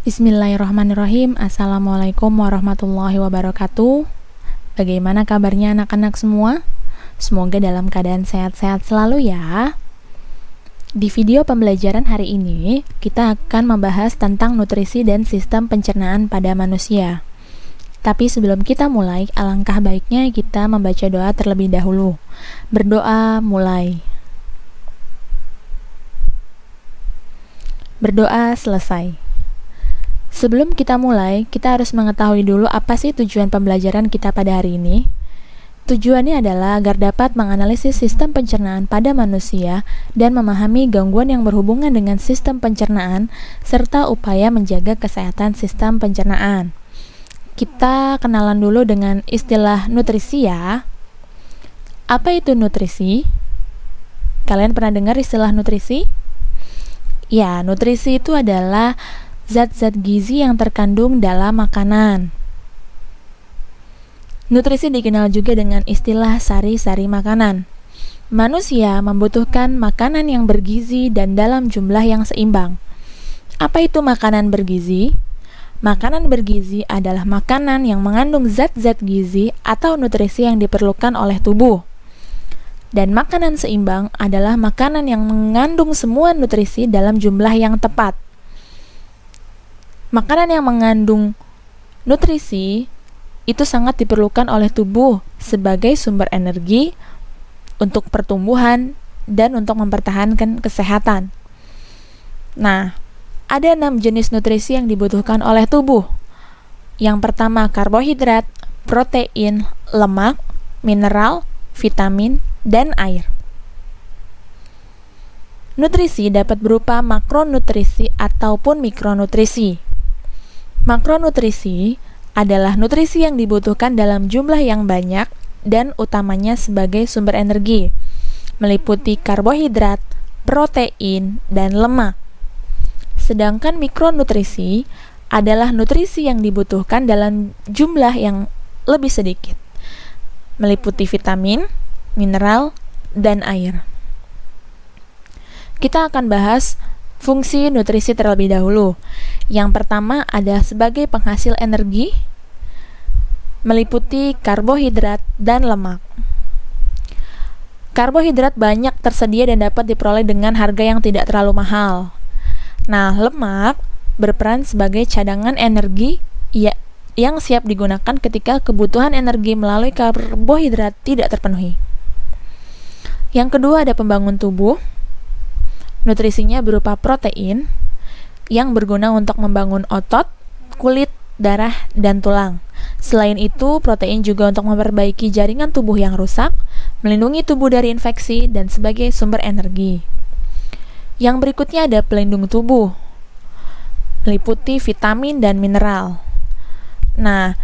Bismillahirrahmanirrahim. Assalamualaikum warahmatullahi wabarakatuh. Bagaimana kabarnya anak-anak semua? Semoga dalam keadaan sehat-sehat selalu ya. Di video pembelajaran hari ini, kita akan membahas tentang nutrisi dan sistem pencernaan pada manusia. Tapi sebelum kita mulai, alangkah baiknya kita membaca doa terlebih dahulu. Berdoa mulai. Berdoa selesai. Sebelum kita mulai, kita harus mengetahui dulu apa sih tujuan pembelajaran kita pada hari ini. Tujuannya adalah agar dapat menganalisis sistem pencernaan pada manusia dan memahami gangguan yang berhubungan dengan sistem pencernaan, serta upaya menjaga kesehatan sistem pencernaan. Kita kenalan dulu dengan istilah nutrisi ya. Apa itu nutrisi? Kalian pernah dengar istilah nutrisi? Ya, nutrisi itu adalah zat-zat gizi yang terkandung dalam makanan. Nutrisi dikenal juga dengan istilah sari-sari makanan. Manusia membutuhkan makanan yang bergizi dan dalam jumlah yang seimbang. Apa itu makanan bergizi? Makanan bergizi adalah makanan yang mengandung zat-zat gizi atau nutrisi yang diperlukan oleh tubuh. Dan makanan seimbang adalah makanan yang mengandung semua nutrisi dalam jumlah yang tepat. Makanan yang mengandung nutrisi itu sangat diperlukan oleh tubuh sebagai sumber energi untuk pertumbuhan dan untuk mempertahankan kesehatan. Nah, ada 6 jenis nutrisi yang dibutuhkan oleh tubuh. Yang pertama karbohidrat, protein, lemak, mineral, vitamin, dan air. Nutrisi dapat berupa makronutrisi ataupun mikronutrisi. Makronutrisi adalah nutrisi yang dibutuhkan dalam jumlah yang banyak dan utamanya sebagai sumber energi, meliputi karbohidrat, protein, dan lemak. Sedangkan mikronutrisi adalah nutrisi yang dibutuhkan dalam jumlah yang lebih sedikit, meliputi vitamin, mineral, dan air. Kita akan bahas fungsi nutrisi terlebih dahulu. Yang pertama adalah sebagai penghasil energi, meliputi karbohidrat dan lemak. Karbohidrat banyak tersedia dan dapat diperoleh dengan harga yang tidak terlalu mahal. Nah, lemak berperan sebagai cadangan energi yang siap digunakan ketika kebutuhan energi melalui karbohidrat tidak terpenuhi. Yang kedua ada pembangun tubuh. Nutrisinya berupa protein yang berguna untuk membangun otot, kulit, darah, dan tulang. Selain itu, protein juga untuk memperbaiki jaringan tubuh yang rusak, melindungi tubuh dari infeksi, dan sebagai sumber energi. Yang berikutnya ada pelindung tubuh, meliputi vitamin dan mineral. Nah,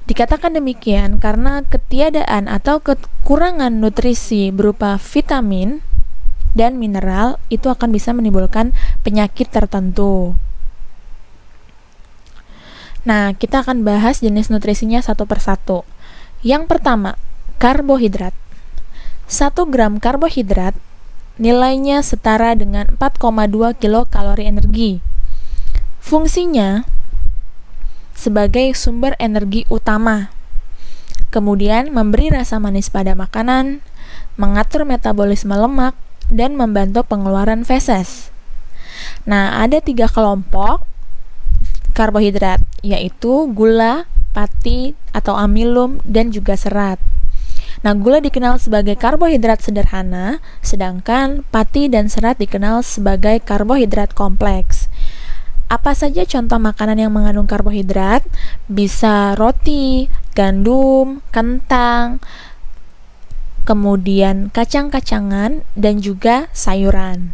dikatakan demikian karena ketiadaan atau kekurangan nutrisi berupa vitamin dan mineral itu akan bisa menimbulkan penyakit tertentu. Nah, kita akan bahas jenis nutrisinya satu persatu. Yang pertama, karbohidrat. 1 gram karbohidrat nilainya setara dengan 4,2 kilokalori energi. Fungsinya sebagai sumber energi utama. Kemudian memberi rasa manis pada makanan, mengatur metabolisme lemak, dan membantu pengeluaran feses. Nah, ada 3 kelompok karbohidrat, yaitu gula, pati atau amilum, dan juga serat. Nah, gula dikenal sebagai karbohidrat sederhana, sedangkan pati dan serat dikenal sebagai karbohidrat kompleks. Apa saja contoh makanan yang mengandung karbohidrat? Bisa roti, gandum, kentang, kemudian kacang-kacangan, dan juga sayuran.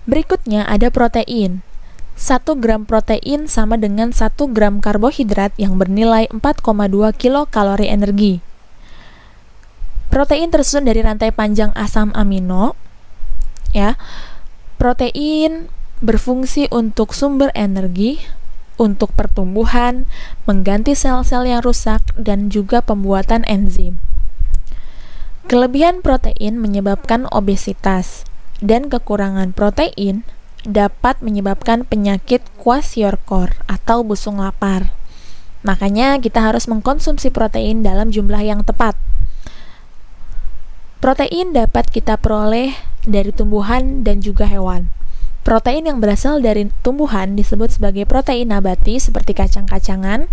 Berikutnya ada protein. 1 gram protein sama dengan 1 gram karbohidrat yang bernilai 4,2 kilokalori energi. Protein tersusun dari rantai panjang asam amino. Ya. Protein berfungsi untuk sumber energi, untuk pertumbuhan, mengganti sel-sel yang rusak, dan juga pembuatan enzim. Kelebihan protein menyebabkan obesitas, dan kekurangan protein dapat menyebabkan penyakit kwashiorkor atau busung lapar. Makanya kita harus mengkonsumsi protein dalam jumlah yang tepat. Protein dapat kita peroleh dari tumbuhan dan juga hewan. Protein yang berasal dari tumbuhan disebut sebagai protein nabati seperti kacang-kacangan.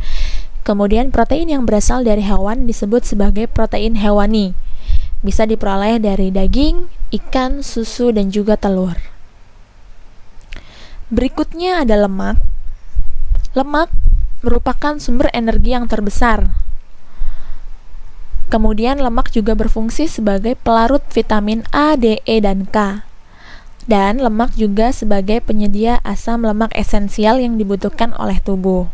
Kemudian protein yang berasal dari hewan disebut sebagai protein hewani. Bisa diperoleh dari daging, ikan, susu, dan juga telur. Berikutnya ada lemak. Lemak merupakan sumber energi yang terbesar. Kemudian lemak juga berfungsi sebagai pelarut vitamin A, D, E, dan K. Dan lemak juga sebagai penyedia asam lemak esensial yang dibutuhkan oleh tubuh.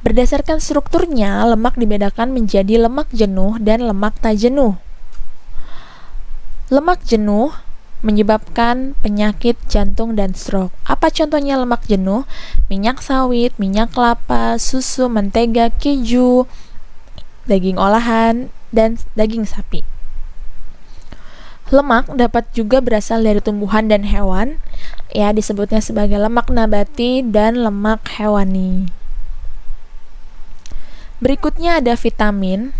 Berdasarkan strukturnya, lemak dibedakan menjadi lemak jenuh dan lemak tak jenuh. Lemak jenuh menyebabkan penyakit jantung dan stroke. Apa contohnya lemak jenuh? Minyak sawit, minyak kelapa, susu, mentega, keju, daging olahan, dan daging sapi. Lemak dapat juga berasal dari tumbuhan dan hewan, ya disebutnya sebagai lemak nabati dan lemak hewani. Berikutnya ada vitamin.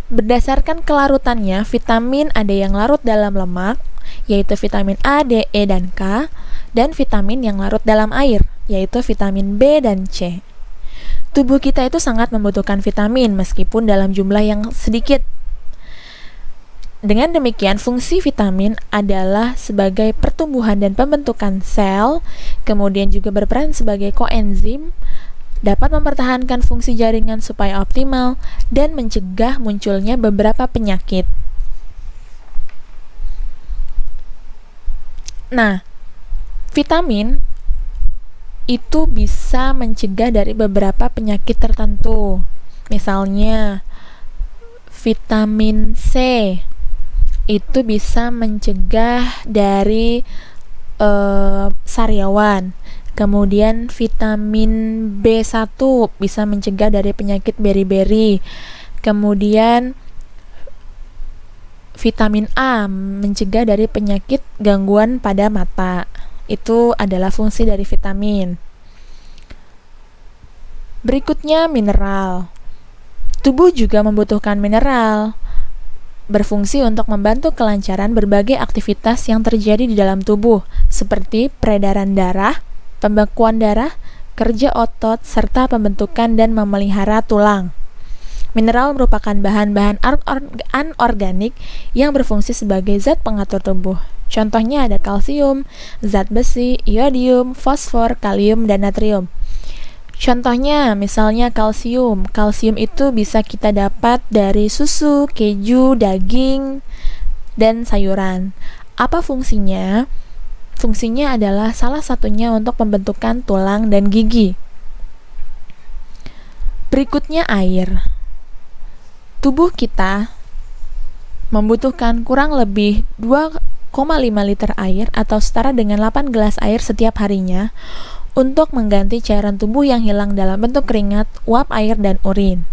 Berdasarkan kelarutannya, vitamin ada yang larut dalam lemak, yaitu vitamin A, D, E, dan K, dan vitamin yang larut dalam air, yaitu vitamin B dan C. Tubuh kita itu sangat membutuhkan vitamin meskipun dalam jumlah yang sedikit. Dengan demikian, fungsi vitamin adalah sebagai pertumbuhan dan pembentukan sel, kemudian juga berperan sebagai koenzim, dapat mempertahankan fungsi jaringan supaya optimal, dan mencegah munculnya beberapa penyakit. Nah, vitamin itu bisa mencegah dari beberapa penyakit tertentu. Misalnya, vitamin C itu bisa mencegah dari sariawan. Kemudian vitamin B1 bisa mencegah dari penyakit beri-beri. Kemudian vitamin A mencegah dari penyakit gangguan pada mata. Itu adalah fungsi dari vitamin. Berikutnya mineral. Tubuh juga membutuhkan mineral, berfungsi untuk membantu kelancaran berbagai aktivitas yang terjadi di dalam tubuh, seperti peredaran darah, pembekuan darah, kerja otot, serta pembentukan dan memelihara tulang. Mineral merupakan bahan-bahan anorganik yang berfungsi sebagai zat pengatur tubuh. Contohnya ada kalsium, zat besi, iodium, fosfor, kalium, dan natrium. Contohnya, misalnya kalsium. Kalsium itu bisa kita dapat dari susu, keju, daging, dan sayuran. Apa fungsinya? Fungsinya adalah salah satunya untuk pembentukan tulang dan gigi. Berikutnya air. Tubuh kita membutuhkan kurang lebih 2,5 liter air atau setara dengan 8 gelas air setiap harinya untuk mengganti cairan tubuh yang hilang dalam bentuk keringat, uap air, dan urin.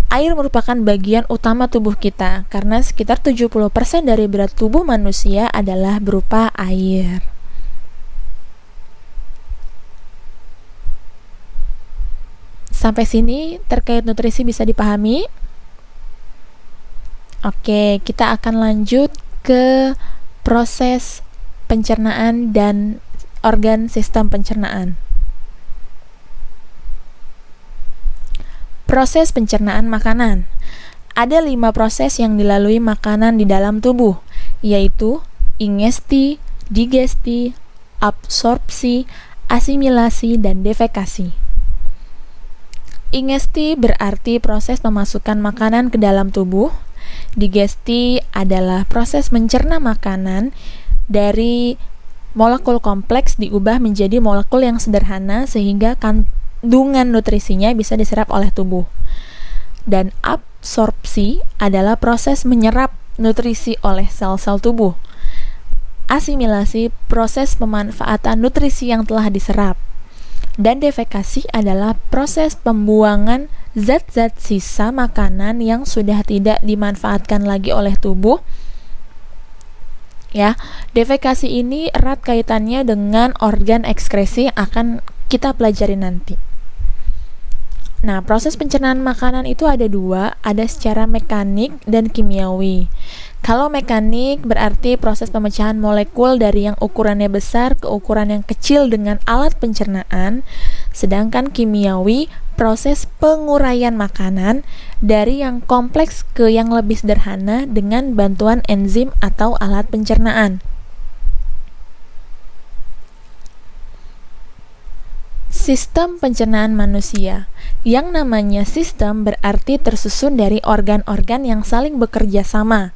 Air merupakan bagian utama tubuh kita karena sekitar 70% dari berat tubuh manusia adalah berupa air. Sampai sini terkait nutrisi bisa dipahami? Oke, kita akan lanjut ke proses pencernaan dan organ sistem pencernaan. Proses pencernaan makanan. Ada 5 proses yang dilalui makanan di dalam tubuh, yaitu ingesti, digesti, absorpsi, asimilasi, dan defekasi. Ingesti berarti proses memasukkan makanan ke dalam tubuh. Digesti adalah proses mencerna makanan dari molekul kompleks diubah menjadi molekul yang sederhana sehingga kandungan nutrisinya bisa diserap oleh tubuh. Dan absorpsi adalah proses menyerap nutrisi oleh sel-sel tubuh. Asimilasi proses pemanfaatan nutrisi yang telah diserap. Dan defekasi adalah proses pembuangan zat-zat sisa makanan yang sudah tidak dimanfaatkan lagi oleh tubuh Ya, defekasi ini erat kaitannya dengan organ ekskresi yang akan kita pelajari nanti. Nah, proses pencernaan makanan itu ada dua, ada secara mekanik dan kimiawi. Kalau mekanik berarti proses pemecahan molekul dari yang ukurannya besar ke ukuran yang kecil dengan alat pencernaan, sedangkan kimiawi proses penguraian makanan dari yang kompleks ke yang lebih sederhana dengan bantuan enzim atau alat pencernaan. Sistem pencernaan manusia. Yang namanya sistem berarti tersusun dari organ-organ yang saling bekerja sama.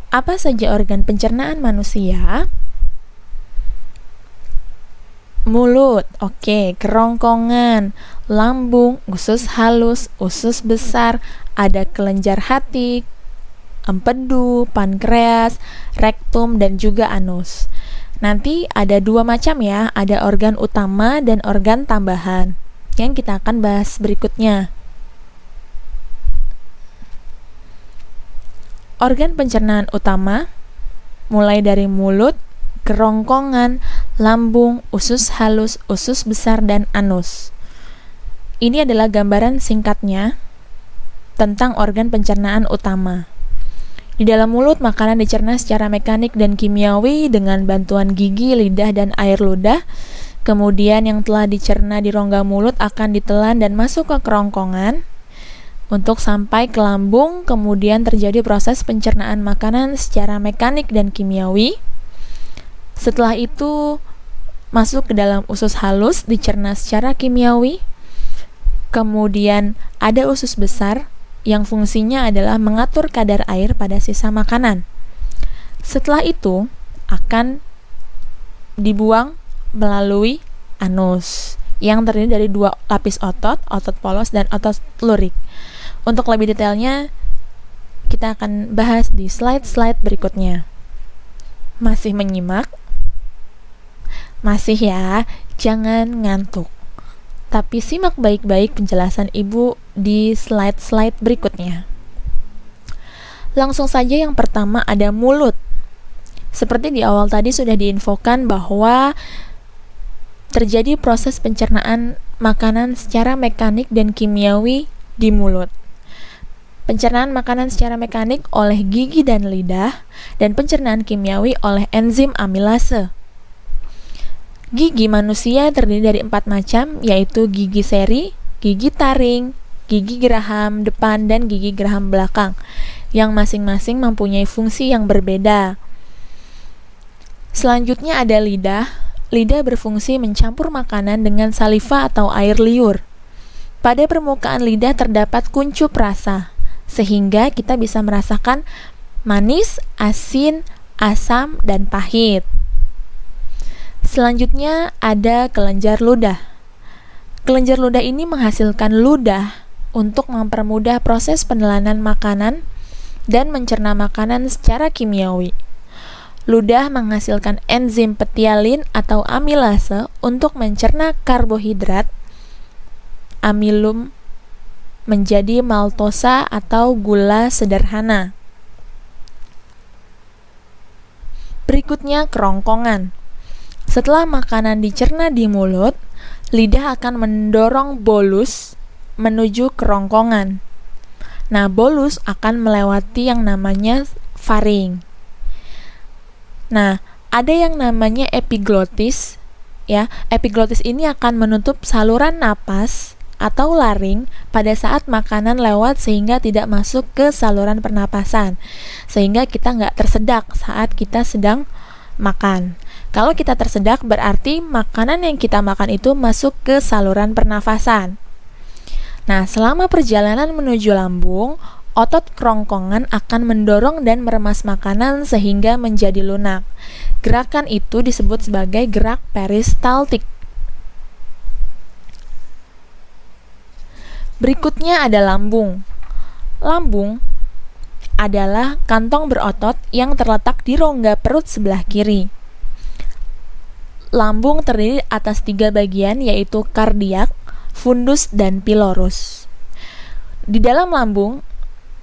Apa saja organ pencernaan manusia? Mulut, oke, kerongkongan, lambung, usus halus, usus besar, ada kelenjar hati, empedu, pankreas, rektum, dan juga anus. Nanti ada dua macam ya, ada organ utama dan organ tambahan yang kita akan bahas berikutnya. Organ pencernaan utama mulai dari mulut, kerongkongan, lambung, usus halus, usus besar, dan anus. Ini adalah gambaran singkatnya tentang organ pencernaan utama. Di dalam mulut, makanan dicerna secara mekanik dan kimiawi dengan bantuan gigi, lidah, dan air ludah. Kemudian yang telah dicerna di rongga mulut akan ditelan dan masuk ke kerongkongan untuk sampai ke lambung. Kemudian terjadi proses pencernaan makanan secara mekanik dan kimiawi. Setelah itu masuk ke dalam usus halus, dicerna secara kimiawi. Kemudian ada usus besar yang fungsinya adalah mengatur kadar air pada sisa makanan. Setelah itu akan dibuang melalui anus yang terdiri dari dua lapis otot, otot polos dan otot lurik. Untuk lebih detailnya kita akan bahas di slide-slide berikutnya. Masih menyimak? Masih ya, jangan ngantuk. Tapi simak baik-baik penjelasan Ibu di slide-slide berikutnya. Langsung saja yang pertama ada mulut. Seperti di awal tadi sudah diinfokan bahwa terjadi proses pencernaan makanan secara mekanik dan kimiawi di mulut. Pencernaan makanan secara mekanik oleh gigi dan lidah, dan pencernaan kimiawi oleh enzim amilase. Gigi manusia terdiri dari 4 macam, yaitu gigi seri, gigi taring, gigi geraham depan, dan gigi geraham belakang, yang masing-masing mempunyai fungsi yang berbeda. Selanjutnya ada lidah. Lidah berfungsi mencampur makanan dengan saliva atau air liur. Pada permukaan lidah terdapat kuncup rasa, sehingga kita bisa merasakan manis, asin, asam, dan pahit. Selanjutnya ada kelenjar ludah. Kelenjar ludah ini menghasilkan ludah untuk mempermudah proses penelanan makanan dan mencerna makanan secara kimiawi. Ludah menghasilkan enzim petialin atau amilase untuk mencerna karbohidrat amilum menjadi maltosa atau gula sederhana. Berikutnya kerongkongan. Setelah makanan dicerna di mulut, lidah akan mendorong bolus menuju kerongkongan. Nah, bolus akan melewati yang namanya faring. Nah, ada yang namanya epiglotis, ya. Epiglotis ini akan menutup saluran napas atau laring pada saat makanan lewat sehingga tidak masuk ke saluran pernapasan, sehingga kita nggak tersedak saat kita sedang makan. Kalau kita tersedak berarti makanan yang kita makan itu masuk ke saluran pernafasan. Nah, selama perjalanan menuju lambung, otot kerongkongan akan mendorong dan meremas makanan sehingga menjadi lunak. Gerakan itu disebut sebagai gerak peristaltik. Berikutnya ada lambung. Lambung adalah kantong berotot yang terletak di rongga perut sebelah kiri. Lambung terdiri atas 3 bagian, yaitu kardiak, fundus, dan pilorus. Di dalam lambung,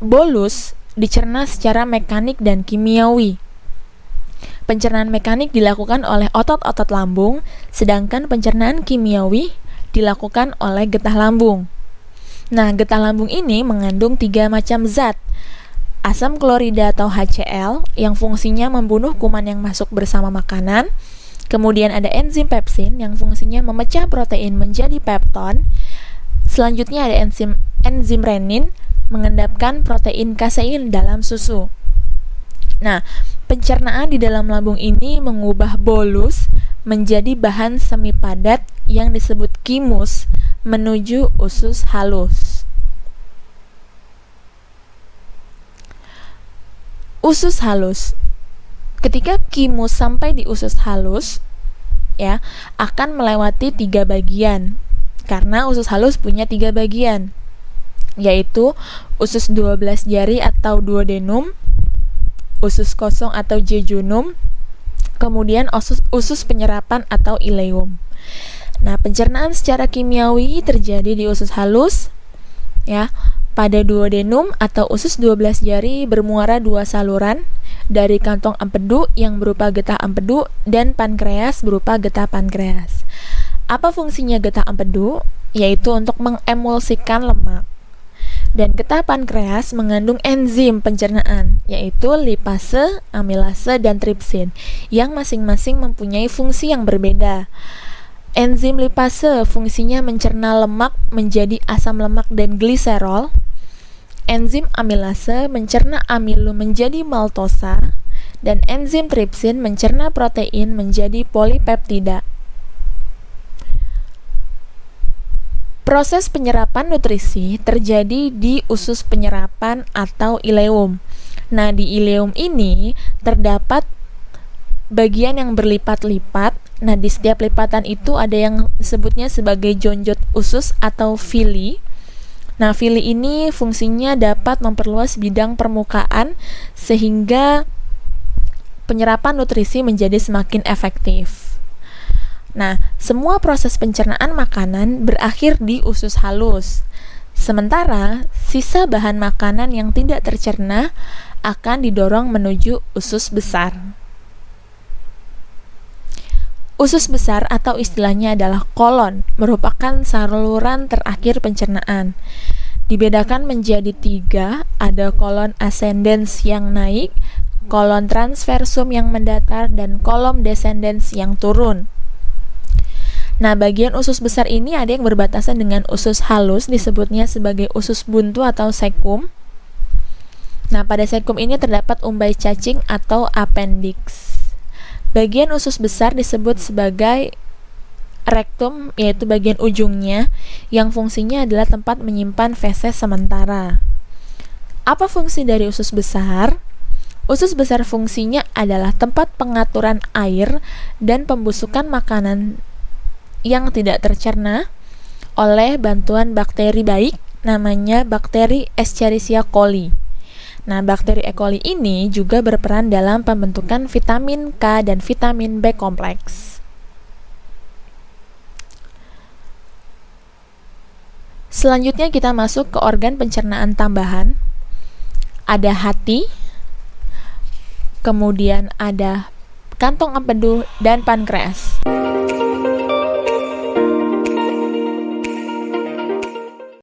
bolus dicerna secara mekanik dan kimiawi. Pencernaan mekanik dilakukan oleh otot-otot lambung, sedangkan pencernaan kimiawi dilakukan oleh getah lambung. Nah, getah lambung ini mengandung 3 macam zat. Asam klorida atau HCl yang fungsinya membunuh kuman yang masuk bersama makanan. Kemudian ada enzim pepsin yang fungsinya memecah protein menjadi pepton. Selanjutnya ada enzim renin mengendapkan protein kasein dalam susu. Nah, pencernaan di dalam lambung ini mengubah bolus menjadi bahan semi padat yang disebut kimus menuju usus halus. Usus halus. Ketika kimus sampai di usus halus, ya, akan melewati 3 bagian. Karena usus halus punya 3 bagian, yaitu usus 12 jari atau duodenum, usus kosong atau jejunum, kemudian usus penyerapan atau ileum. Nah, pencernaan secara kimiawi terjadi di usus halus, ya. Pada duodenum atau usus 12 jari bermuara 2 saluran dari kantong empedu yang berupa getah empedu dan pankreas berupa getah pankreas. Apa fungsinya getah empedu? Yaitu untuk mengemulsikan lemak. Dan getah pankreas mengandung enzim pencernaan, yaitu lipase, amilase, dan tripsin, yang masing-masing mempunyai fungsi yang berbeda. Enzim lipase fungsinya mencerna lemak menjadi asam lemak dan gliserol. Enzim amilase mencerna amilo menjadi maltosa, dan enzim tripsin mencerna protein menjadi polipeptida. Proses penyerapan nutrisi terjadi di usus penyerapan atau ileum. Nah, di ileum ini terdapat bagian yang berlipat-lipat. Nah, di setiap lipatan itu ada yang disebutnya sebagai jonjot usus atau villi. Nah, villi ini fungsinya dapat memperluas bidang permukaan sehingga penyerapan nutrisi menjadi semakin efektif. Nah, semua proses pencernaan makanan berakhir di usus halus. Sementara, sisa bahan makanan yang tidak tercerna akan didorong menuju usus besar. Usus besar atau istilahnya adalah kolon, merupakan saluran terakhir pencernaan. Dibedakan menjadi 3, ada kolon ascendens yang naik, kolon transversum yang mendatar, dan kolon descendens yang turun. Nah, bagian usus besar ini ada yang berbatasan dengan usus halus, disebutnya sebagai usus buntu atau sekum. Nah, pada sekum ini terdapat umbai cacing atau appendix. Bagian usus besar disebut sebagai rektum, yaitu bagian ujungnya, yang fungsinya adalah tempat menyimpan feses sementara. Apa fungsi dari usus besar? Usus besar fungsinya adalah tempat pengaturan air dan pembusukan makanan yang tidak tercerna oleh bantuan bakteri baik, namanya bakteri Escherichia coli. Nah, bakteri E. coli ini juga berperan dalam pembentukan vitamin K dan vitamin B kompleks. Selanjutnya kita masuk ke organ pencernaan tambahan. Ada hati, kemudian ada kantong empedu dan pankreas.